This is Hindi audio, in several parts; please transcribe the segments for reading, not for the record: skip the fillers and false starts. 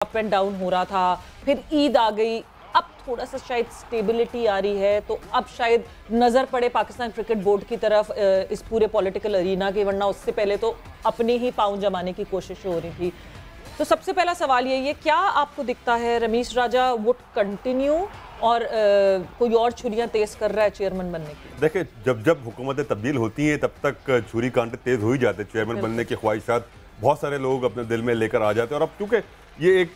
अप एंड डाउन हो रहा था, फिर ईद आ गई, अब थोड़ा सा शायद स्टेबिलिटी आ रही है, तो अब शायद नज़र पड़े पाकिस्तान क्रिकेट बोर्ड की तरफ इस पूरे पॉलिटिकल अरीना के, वरना उससे पहले तो अपने ही पाँव जमाने की कोशिश हो रही थी। तो सबसे पहला सवाल यही है, क्या आपको दिखता है रमीज राजा वुड कंटिन्यू और कोई और छुरियां तेज कर रहा है चेयरमैन बनने की? देखिए, जब जब हुकूमतें तब्दील होती हैं तब तक छुरी कांटे तेज हो ही जाते हैं। चेयरमैन बनने की ख्वाहिशात बहुत सारे लोग अपने दिल में लेकर आ जाते हैं। और अब क्योंकि ये एक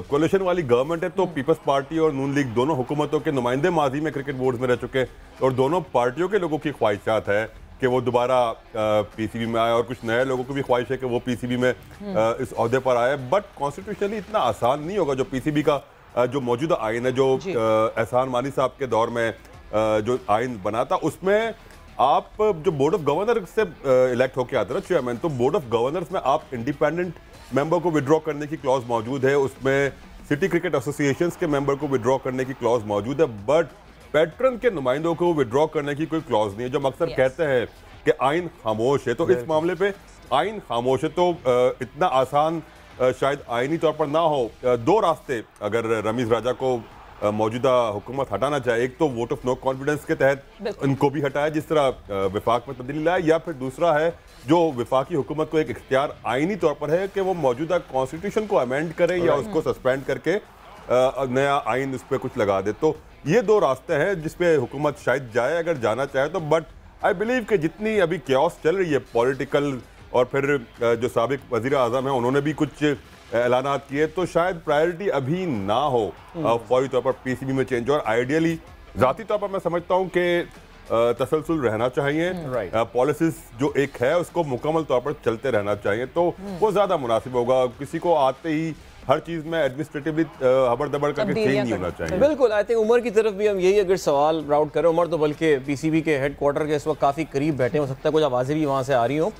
कोलिशन वाली गवर्नमेंट है, तो पीपल्स पार्टी और नून लीग दोनों हुकूमतों के नुमाइंदे माजी में क्रिकेट बोर्ड में रह चुके हैं, और दोनों पार्टियों के लोगों की ख्वाहिशात है कि वो दोबारा पीसीबी में आए, और कुछ नए लोगों की भी ख्वाहिश है कि वो पीसीबी में इस ओहदे पर आए। बट कॉन्स्टिट्यूशनली इतना आसान नहीं होगा। जो पीसीबी का जो मौजूदा आइन है, जो एहसान मानी साहब के दौर में जो आइन बना था, उसमें आप जो बोर्ड ऑफ गवर्नर से इलेक्ट होकर आते हैं ना चेयरमैन, तो बोर्ड ऑफ गवर्नर्स में आप इंडिपेंडेंट मेंबर को विड्रॉ करने की क्लॉज मौजूद है, उसमें सिटी क्रिकेट एसोसिएशंस के मेंबर को विड्रॉ करने की क्लॉज मौजूद है, बट पैट्रन के नुमाइंदों को विड्रॉ करने की कोई क्लॉज नहीं है। जो अक्सर कहते हैं कि आइन खामोश है, तो इस मामले पे आइन खामोश है, तो इतना आसान शायद आइनी तौर पर ना हो। दो रास्ते अगर रमीज राजा को मौजूदा हुकूमत हटाना चाहे, एक तो वोट ऑफ नो कॉन्फिडेंस के तहत इनको भी हटाया जिस तरह विफाक में तब्दीली लाया, या फिर दूसरा है जो विफाकी हुकूमत को एक इख्तियार आइनी तौर पर है कि वो मौजूदा कॉन्स्टिट्यूशन को अमेंड करे या उसको सस्पेंड करके नया आइन उस पर कुछ लगा दे। तो ये दो रास्ते हैं जिसपे हुकूमत शायद जाए अगर जाना चाहे तो। बट आई बिलीव कि जितनी अभी क्यास चल रही है पॉलिटिकल, और फिर जो साबिक वज़ीर आज़म है उन्होंने भी कुछ ऐलानात किए, तो शायद प्रायोरिटी अभी ना हो फौरी तौर पर पीसीबी में चेंज। और आइडियली ज़ाती तौर पर मैं समझता हूँ कि तसलसल रहना चाहिए, पॉलिसीज जो एक है उसको मुकम्मल तौर पर चलते रहना चाहिए, तो वो ज़्यादा मुनासिब होगा। किसी को आते ही हर चीज़ में एडमिनिस्ट्रेटिवली हबड़ दबड़ करके चेंज नहीं होना चाहिए। बिल्कुल, आई थिंक उमर की तरफ भी हम यही अगर सवाल राउट करें, उमर तो बल्कि पीसीबी के हेडक्वार्टर के इस वक्त काफ़ी करीब बैठे, हो सकता है कुछ आवाज़ें भी वहाँ से आ रही हों,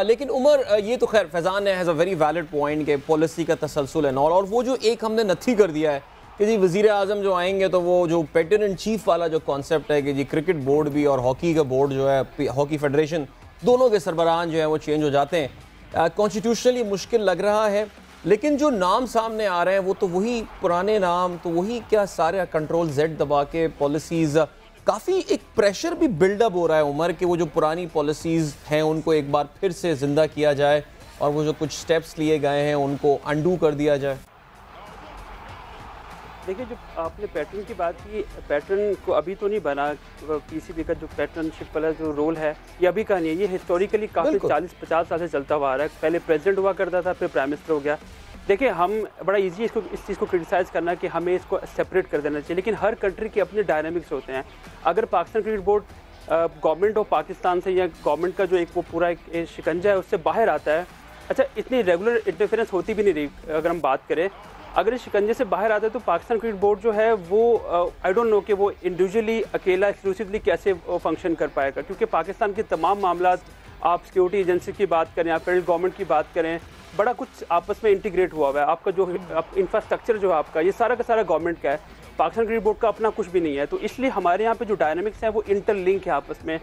लेकिन उमर ये तो खैर Faizan has a very valid point कि पॉलिसी का तसलसल है और वो जो एक हमने नथी कर दिया है कि जी वज़ीर आज़म जो आएंगे तो वो जो पैटर्न इन चीफ वाला जो कॉन्सेप्ट है कि जी क्रिकेट बोर्ड भी और हॉकी का बोर्ड जो है, हॉकी फेडरेशन, दोनों के सरबराहान जो है वो चेंज हो जाते हैं। कॉन्स्टिट्यूशनली मुश्किल लग रहा है, लेकिन जो नाम सामने आ रहे हैं वो तो वही पुराने नाम, तो वही क्या सारे कंट्रोल जेड दबा के पॉलिसीज़, काफ़ी एक प्रेशर भी बिल्डअप हो रहा है उमर कि वो जो पुरानी पॉलिसीज़ हैं उनको एक बार फिर से ज़िंदा किया जाए और वो जो कुछ स्टेप्स लिए गए हैं उनको अंडू कर दिया जाए। देखिए, जो आपने पैटर्न की बात की, पैटर्न को अभी तो नहीं बना। पीसीबी का जो पैटर्नशिप वाला जो रोल है ये अभी का नहीं है, ये हिस्टोरिकली काफ़ी 40-50 साल से चलता हुआ आ रहा है। पहले प्रेसिडेंट हुआ करता था, फिर प्राइम मिनिस्टर हो गया। देखिए, हम बड़ा इजी इसको इस चीज़ को क्रिटिसाइज़ करना कि हमें इसको सेपरेट कर देना चाहिए, लेकिन हर कंट्री के अपने डायनामिक्स होते हैं। अगर Pakistan cricket board government of Pakistan से या गवर्नमेंट का जो एक वो पूरा एक शिकंजा है उससे बाहर आता है, अच्छा इतनी रेगुलर इंटरफेरेंस होती भी नहीं रही अगर हम बात करें, अगर इस शिकंजे से बाहर आता है तो पाकिस्तान क्रिकेट बोर्ड जो है वो आई डोंट नो कि वो इंडिविजुअली अकेला एक्सक्लूसिवली कैसे फंक्शन कर पाएगा, क्योंकि पाकिस्तान के तमाम मामला, आप सिक्योरिटी एजेंसी की बात करें, आप फेडरल गवर्नमेंट की बात करें, बड़ा कुछ आपस में इंटीग्रेट हुआ हुआ है। आपका जो इंफ्रास्ट्रक्चर जो है आपका, ये सारा का सारा गवर्नमेंट का है, पाकिस्तान क्रिकेट बोर्ड का अपना कुछ भी नहीं है। तो इसलिए हमारे यहाँ पे जो डायनामिक्स हैं वो इंटरलिंक है आपस में।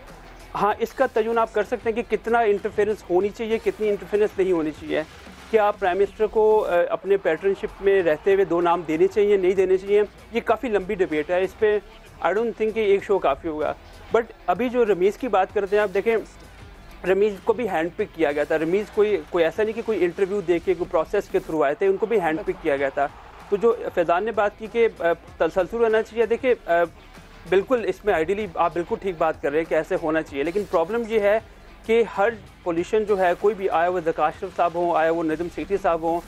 हाँ, इसका तयन आप कर सकते हैं कि कितना इंटरफेरेंस होनी चाहिए, कितनी इंटरफेरेंस नहीं होनी चाहिए। कि आप प्राइम मिनिस्टर को अपने पैटर्नशिप में रहते हुए दो नाम देने चाहिए, नहीं देने चाहिए, ये काफ़ी लंबी डिबेट है। इस पर आई डोंट थिंक कि एक शो काफ़ी होगा। बट अभी जो रमीज़ की बात करते हैं, आप देखें रमीज़ को भी हैंड पिक किया गया था। रमीज़ कोई ऐसा नहीं कि कोई इंटरव्यू दे के कोई प्रोसेस के थ्रू आए थे, उनको भी हैंड पिक किया गया था। तो जो फैज़ान ने बात की कि तसलसल रहना चाहिए, देखिए बिल्कुल इसमें आइडियली आप बिल्कुल ठीक बात कर रहे हैं कि ऐसे होना चाहिए, लेकिन प्रॉब्लम ये है कि हर पोजीशन जो है, कोई भी आया वो ज़का अशरफ साहब हों, आया वो नदीम सेठी साहब हों,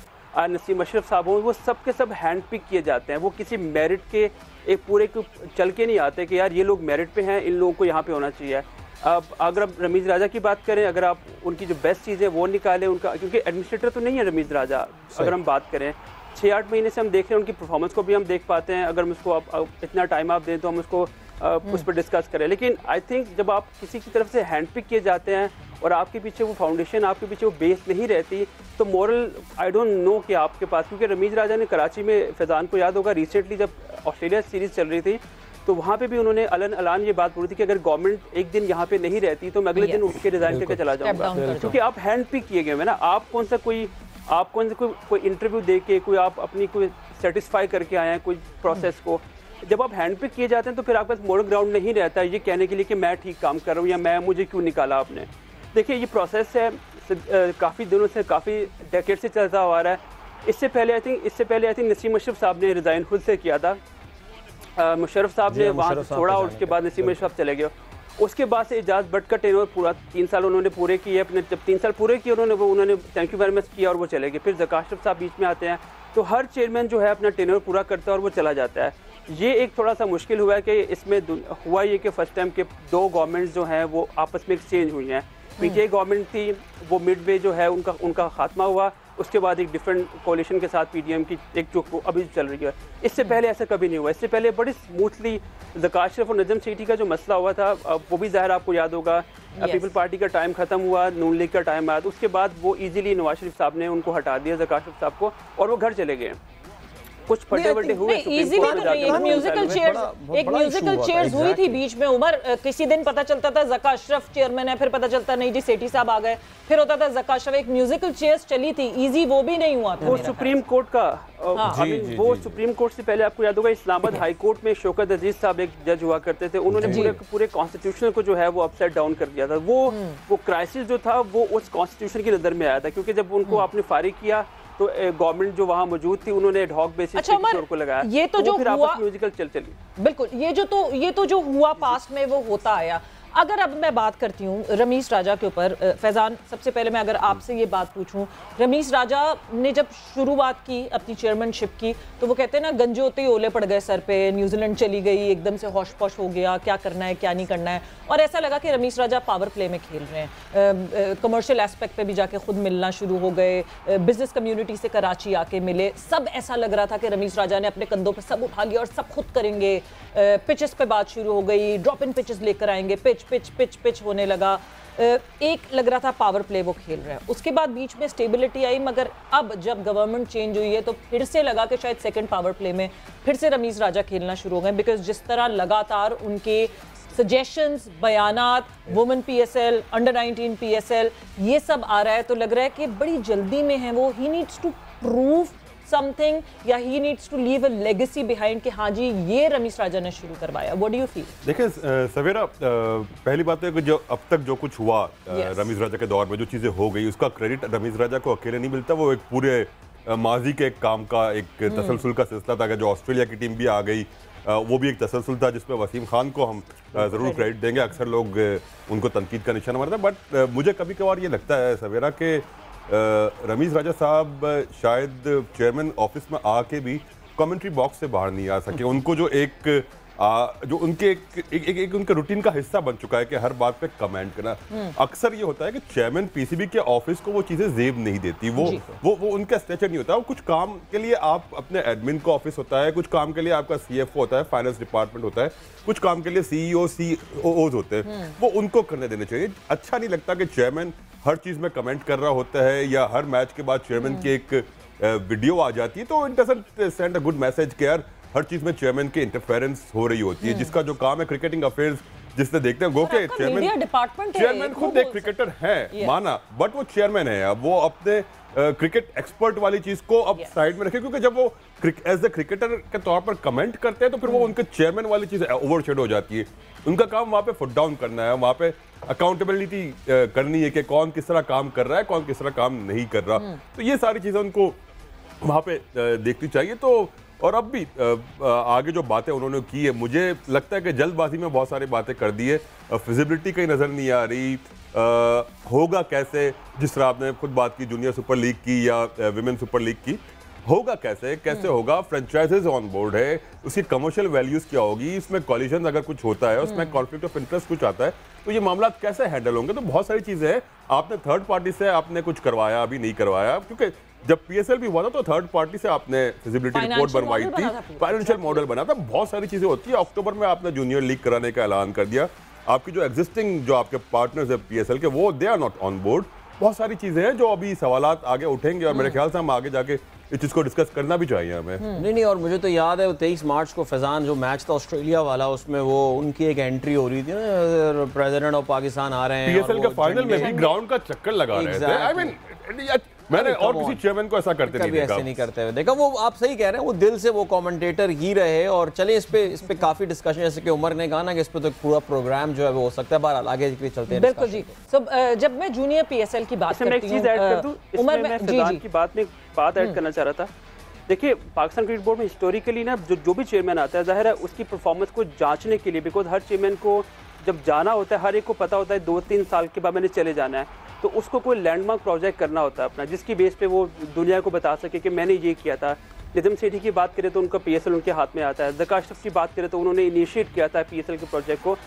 नसीम अशरफ साहब हों, वो सब के सब हैंड पिक किए जाते हैं। वो किसी मेरिट के एक पूरे को चल के नहीं आते कि यार ये लोग मेरिट पे हैं, इन लोगों को यहाँ पे होना चाहिए। अब अगर आप रमीज़ राजा की बात करें, अगर आप उनकी जो बेस्ट चीज़ है वो निकालें उनका, क्योंकि एडमिनिस्ट्रेटर तो नहीं है रमीज़ राजा। अगर हम बात करें 6-8 महीने से हम देख रहे हैं, उनकी परफॉर्मेंस को भी हम देख पाते हैं। अगर हम उसको आप इतना टाइम आप दें तो हम उसको उस पर डिस्कस करें, लेकिन आई थिंक जब आप किसी की तरफ से हैंड पिक किए जाते हैं और आपके पीछे वो फाउंडेशन, आपके पीछे वो बेस नहीं रहती, तो मोरल आई डोंट नो कि आपके पास, क्योंकि रमीज़ राजा ने कराची में, फैज़ान को याद होगा रिसेंटली जब ऑस्ट्रेलिया सीरीज़ चल रही थी, तो वहाँ पे भी उन्होंने अलान ये बात बोली थी कि अगर गवर्नमेंट एक दिन यहाँ पे नहीं रहती तो मैं अगले दिन उठ के रिजाइन करके चला जाऊँगा, क्योंकि आप हैंड पिक किए गए हैं ना। आप कौन सा कोई आप कोई इंटरव्यू दे के कोई आप अपनी कोई सेटिस्फाई करके आए हैं कोई प्रोसेस को, जब आप हैंड पिक किए जाते हैं तो फिर आपके पास मोरल ग्राउंड नहीं रहता ये कहने के लिए कि मैं ठीक काम कर रहा हूँ या मुझे क्यों निकाला आपने। देखिए ये प्रोसेस है काफ़ी दिनों से, काफ़ी डेकेड से चलता हुआ रहा है। इससे पहले आई थिंक नसीम अशरफ साहब ने रिज़ाइन खुद से किया था, मुशर्रफ साहब ने वहाँ से छोड़ा और उसके बाद नसीम अशरफ चले गए। उसके बाद से एजाज भट्ट का टेनोर पूरा 3 साल उन्होंने पूरे किए अपने, जब 3 साल पूरे किए उन्होंने थैंक यू वेरी मच किया और वो चले गए। फिर ज़का अशरफ साहब बीच में आते हैं, तो हर चेयरमैन जो है अपना टेनोर पूरा करता है और वो चला जाता है। ये एक थोड़ा सा मुश्किल हुआ है कि इसमें हुआ ये कि फर्स्ट टाइम के 2 गवर्नमेंट्स जो हैं वो आपस में एक्सचेंज हुई हैं। पीटीआई गवर्नमेंट थी, वो मिड वे जो है उनका खात्मा हुआ, उसके बाद एक डिफरेंट कोalition के साथ पीडीएम की एक जो अभी चल रही है। इससे पहले ऐसा कभी नहीं हुआ। इससे पहले बड़ी स्मूथली ज़का अशरफ और नजम सेठी का जो मसला हुआ था वो भी ज़ाहिर आपको याद होगा। पीपल पार्टी का टाइम खत्म हुआ, नून लीग का टाइम आया, तो उसके बाद वो इजीली नवाज शरीफ साहब ने उनको हटा दिया ज़का अशरफ साहब को और वो घर चले गए। कुछ फटे हुए म्यूजिकल चेयर्स हुई थी बीच में उमर, किसी दिन पता चलता था ज़का अशरफ चेयरमैन है, फिर पता चलता नहीं जी सेठी साहब आ गए, फिर होता था ज़का अशरफ। एक म्यूजिकल चेयर्स चली थी, इजी वो भी नहीं हुआ था। वो सुप्रीम कोर्ट का वो सुप्रीम कोर्ट से पहले आपको याद होगा इस्लामाबाद हाई कोर्ट में शौकत अजीज साहब एक जज हुआ करते थे, उन्होंने पूरे कॉन्स्टिट्यूशन को जो है वो अपसाइड डाउन कर दिया था। वो क्राइसिस जो था वो उस कॉन्स्टिट्यूशन की नज़र में आया था, क्योंकि जब उनको आपने फारिग किया तो गवर्नमेंट जो वहां मौजूद थी उन्होंने एडहॉक बेसिस पे को लगाया। ये तो जो हुआ म्यूजिकल चली बिल्कुल, ये तो जो हुआ पास्ट में वो होता आया। अगर अब मैं बात करती हूँ रमीश राजा के ऊपर, फैजान सबसे पहले मैं अगर आपसे ये बात पूछूं, रमीश राजा ने जब शुरुआत की अपनी चेयरमैनशिप की तो वो कहते हैं ना गंजे होते ही ओले पड़ गए सर पे, न्यूजीलैंड चली गई, एकदम से होश पोश हो गया, क्या करना है क्या नहीं करना है, और ऐसा लगा कि रमीश राजा पावर प्ले में खेल रहे हैं। कमर्शियल एस्पेक्ट पे भी जाके खुद मिलना शुरू हो गए, बिजनेस कम्युनिटी से कराची आके मिले, सब ऐसा लग रहा था कि रमीश राजा ने अपने कंधों पर सब उठा लिया और सब खुद करेंगे। पिचेस पे बात शुरू हो गई, ड्रॉप इन पिचेस लेकर आएंगे, पिच होने लगा। एक लग रहा था पावर प्ले वो खेल रहा है। उसके बाद बीच में स्टेबिलिटी आई, मगर अब जब गवर्नमेंट चेंज हुई है तो फिर से लगा कि शायद सेकंड पावर प्ले में फिर से रमीज राजा खेलना शुरू हो गए, बिकॉज जिस तरह लगातार उनके सजेशंस, बयानात, वुमेन पीएसएल, अंडर 19 पीएसएल, ये सब आ रहा है, तो लग रहा है कि बड़ी जल्दी में है वो। He needs to prove something या he needs to leave a legacy behind कि हाँ जी ये रमीज राजा ने शुरू करवाया। What do you feel? देखिए सवेरा, पहली बात है कि जो अब तक जो कुछ हुआ रमीज राजा के दौर में जो चीज़ें हो गई उसका क्रेडिट रमीज राजा को अकेले नहीं मिलता, वो एक पूरे माजी के एक काम का एक तसलसल का सिलसिला था। जो ऑस्ट्रेलिया की टीम भी आ गई वो भी एक तसलसल था जिसमें वसीम खान को हम ज़रूर क्रेडिट देंगे। अक्सर लोग उनको तनकीद का निशाना मारते हैं, बट मुझे कभी कभार ये लगता है सवेरा कि रमीज राजा साहब शायद चेयरमैन ऑफिस में आके भी कमेंट्री बॉक्स से बाहर नहीं आ सके। उनको जो जो उनके एक उनके रूटीन का हिस्सा बन चुका है कि हर बात पे कमेंट करना। अक्सर ये होता है कि चेयरमैन पीसीबी के ऑफिस को वो चीज़ें जेब नहीं देती, वो उनका स्ट्रेचर नहीं होता। कुछ काम के लिए आप अपने एडमिन का ऑफिस होता है, कुछ काम के लिए आपका सीएफओ होता है, फाइनेंस डिपार्टमेंट होता है, कुछ काम के लिए सीईओ सीओओज होते हैं, वो उनको करने देने चाहिए। अच्छा नहीं लगता कि चेयरमैन हर चीज़ में कमेंट कर रहा होता है या हर मैच के बाद चेयरमैन की एक वीडियो आ जाती है, तो it doesn't send a good message कि यार हर चीज में चेयरमैन की इंटरफेरेंस हो रही होती है। जिसका जो काम है क्रिकेटिंग अफेयर्स जिससे देखते हैं गोके चेयरमैन खुद एक क्रिकेटर है माना, बट वो चेयरमैन है। अब वो अपने क्रिकेट एक्सपर्ट वाली चीज को अब साइड में रखे, क्योंकि जब वो एज ए क्रिकेटर के तौर पर कमेंट करते हैं तो फिर वो उनके चेयरमैन वाली चीज ओवरशेडो हो जाती है। उनका काम वहाँ पे फुट डाउन करना है, वहाँ पे अकाउंटेबिलिटी करनी है कि कौन किस तरह काम कर रहा है, कौन किस तरह काम नहीं कर रहा। तो ये सारी चीजें उनको वहाँ पे देखनी चाहिए। तो और अब भी आगे जो बातें उन्होंने की है, मुझे लगता है कि जल्दबाजी में बहुत सारी बातें कर दी है, फिजिबिलिटी कहीं नज़र नहीं आ रही। होगा कैसे, जिस तरह आपने खुद बात की जूनियर सुपर लीग की या विमेन सुपर लीग की, होगा कैसे होगा? फ्रेंचाइजेज ऑन बोर्ड है, उसकी कमर्शियल वैल्यूज क्या होगी, इसमें कॉलिजन अगर कुछ होता है, उसमें कॉन्फ्लिक्ट ऑफ इंटरेस्ट कुछ आता है, तो ये मामला कैसे हैंडल होंगे? तो बहुत सारी चीजें हैं। आपने थर्ड पार्टी से आपने कुछ करवाया, अभी नहीं करवाया, क्योंकि जब पीएसएल भी हुआ था तो थर्ड पार्टी से आपने फिजिबिलिटी रिपोर्ट बनवाई थी, फाइनेंशियल मॉडल बना था, बहुत सारी चीजें होती है। अक्टूबर में आपने जूनियर लीग कराने का ऐलान कर दिया। आपकी जो एग्जिस्टिंग जो आपके पार्टनर्स है पीएसएल के, वो they are not on board. बहुत सारी चीजें हैं जो अभी सवालात आगे उठेंगे और मेरे ख्याल से हम आगे जाके इस चीज को डिस्कस करना भी चाहिए हमें। नहीं, और मुझे तो याद है 23 मार्च को फैजान जो मैच था ऑस्ट्रेलिया वाला, उसमें वो उनकी एक एंट्री हो रही थी ना, प्रेसिडेंट ऑफ पाकिस्तान आ रहे हैं, पीएसएल के फाइनल में भी ग्राउंड का चक्कर लगा रहे थे। आई मीन मैंने और किसी चेयरमैन को ऐसा करते नहीं देखा। ऐसे नहीं करते हुए देखा। वो आप सही कह रहे हैं, वो दिल से वो कमेंटेटर ही रहे। और चले इस पे काफी डिस्कशन, जैसे कि उमर ने कहा ना कि इस पे तो पूरा प्रोग्राम जो है वो हो सकता है। बहरहाल आगे चलते हैं। बिल्कुल जी। जब मैं जूनियर पीएसएल की बात करती हूं, उमर मैं फैजान की बात ऐड करना चाह रहा था। देखिए, पाकिस्तान क्रिकेट बोर्ड में हिस्टोरिकली ना जो भी चेयरमैन आता है, जाहिर है उसकी परफॉर्मेंस को जांचने के लिए, बिकॉज हर चेयरमैन को जब जाना होता है, हर एक को पता होता है 2-3 साल के बाद मैंने चले जाना है, तो उसको कोई लैंडमार्क प्रोजेक्ट करना होता है अपना, जिसकी बेस पे वो दुनिया को बता सके कि मैंने ये किया था। निज़म सेठी की बात करें तो उनका पीएसएल उनके हाथ में आता है। ज़का अशरफ की बात करें तो उन्होंने इनिशिएट किया था पीएसएल के प्रोजेक्ट को,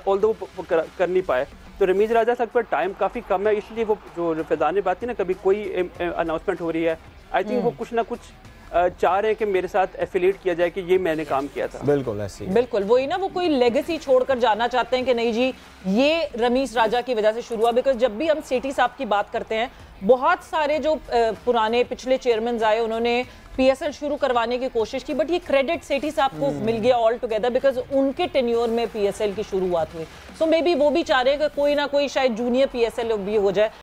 ऑल्दो वो कर नहीं पाए। तो रमीज़ राजा साहब पर टाइम काफ़ी कम है, इसलिए वो जो फैजान ने बात की ना, कभी कोई अनाउंसमेंट हो रही है, आई थिंक वो कुछ ना कुछ चाह रहे हैं कि मेरे साथ एफिलिएट किया जाए कि ये मैंने काम किया था। बिल्कुल ऐसे ही, बिल्कुल वही ना, वो कोई लेगेसी छोड़कर जाना चाहते हैं कि नहीं जी ये रमीज राजा की वजह से शुरू हुआ। बिकॉज जब भी हम सेठी साहब की बात करते हैं, बहुत सारे जो पुराने पिछले चेयरमैन आए उन्होंने पीएसएल शुरू करवाने की कोशिश की, बट ये क्रेडिट सेठी साहब को मिल गया ऑल टुगेदर, बिकॉज उनके टेन्योर में पीएसएल की शुरुआत हुई। सो मे बी वो भी चाह रहे हैं कि कोई ना कोई शायद जूनियर पीएसएल भी हो जाए।